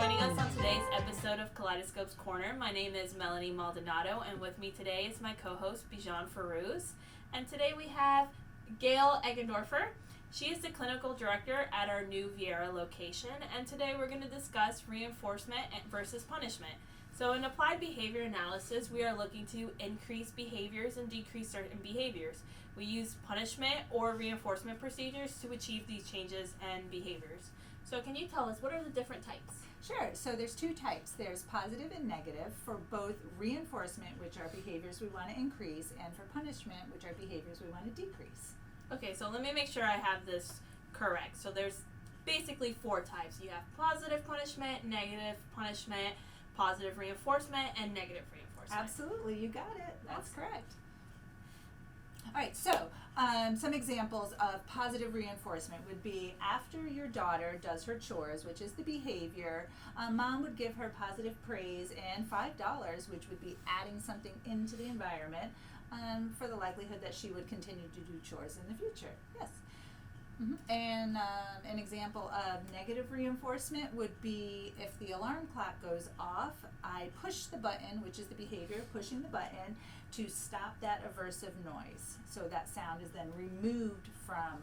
joining us on today's episode of Kaleidoscope Corner. My name is Melonie Maldonado, and with me today is my co-host Bijan. And today we have Gale Eggendorfer. She is the clinical director at our new Viera location, and today we're going to discuss reinforcement versus punishment. So in applied behavior analysis, we are looking to increase behaviors and decrease certain behaviors. We use punishment or reinforcement procedures to achieve these changes and behaviors. So can you tell us, what are the different types? Sure. So there's two types. There's positive and negative for both reinforcement, which are behaviors we want to increase, and for punishment, which are behaviors we want to decrease. Okay, so let me make sure I have this correct. So there's basically four types. You have positive punishment, negative punishment, positive reinforcement, and negative reinforcement. Absolutely. You got it. That's correct. All right, so some examples of positive reinforcement would be after your daughter does her chores, which is the behavior, mom would give her positive praise and $5, which would be adding something into the environment for the likelihood that she would continue to do chores in the future. Yes. Mm-hmm. And an example of negative reinforcement would be if the alarm clock goes off, I push the button, which is the behavior of pushing the button, to stop that aversive noise. So that sound is then removed from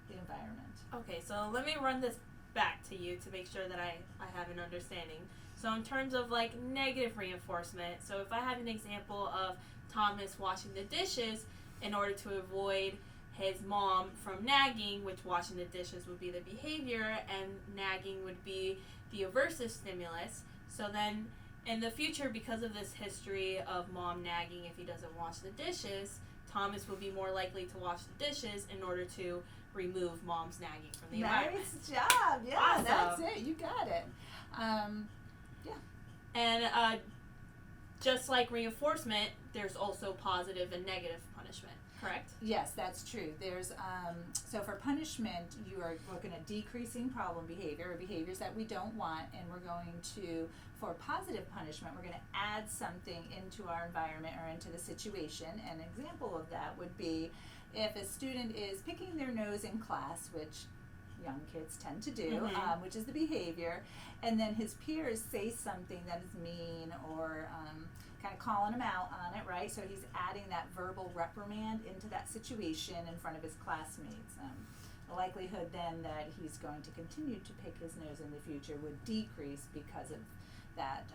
the environment. Okay, so let me run this back to you to make sure that I have an understanding. So in terms of like negative reinforcement, so if I had an example of Thomas washing the dishes in order to avoid his mom from nagging, which washing the dishes would be the behavior and nagging would be the aversive stimulus. So then in the future, because of this history of mom nagging if he doesn't wash the dishes, Thomas would be more likely to wash the dishes in order to remove mom's nagging from the environment. Nice job. Yeah, awesome. That's it. You got it. Yeah. And just like reinforcement, there's also positive and negative punishment. Correct? Yes, that's true. There's so for punishment, you are looking at decreasing problem behavior or behaviors that we don't want, and we're going to, for positive punishment, we're going to add something into our environment or into the situation. An example of that would be if a student is picking their nose in class, which young kids tend to do, which is the behavior, and then his peers say something that is mean or kind of calling him out on it, right? So he's adding that verbal reprimand into that situation in front of his classmates. The likelihood then that he's going to continue to pick his nose in the future would decrease because of that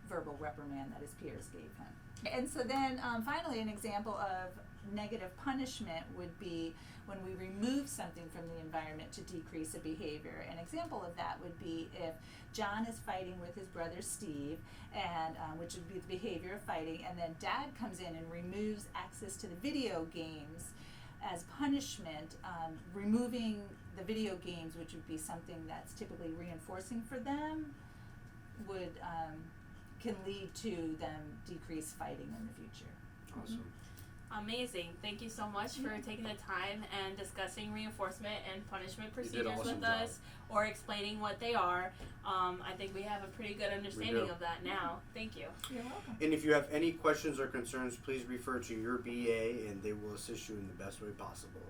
verbal reprimand that his peers gave him. And so then finally an example of negative punishment would be when we remove something from the environment to decrease a behavior. An example of that would be if John is fighting with his brother Steve, and which would be the behavior of fighting, and then dad comes in and removes access to the video games as punishment. Removing the video games, which would be something that's typically reinforcing for them, would can lead to them decrease fighting in the future. Awesome. Amazing. Thank you so much for taking the time and discussing reinforcement and punishment You did procedures an awesome with us or explaining what they are. I think we have a pretty good understanding of that now. Thank you. You're welcome. And if you have any questions or concerns, please refer to your BA and they will assist you in the best way possible.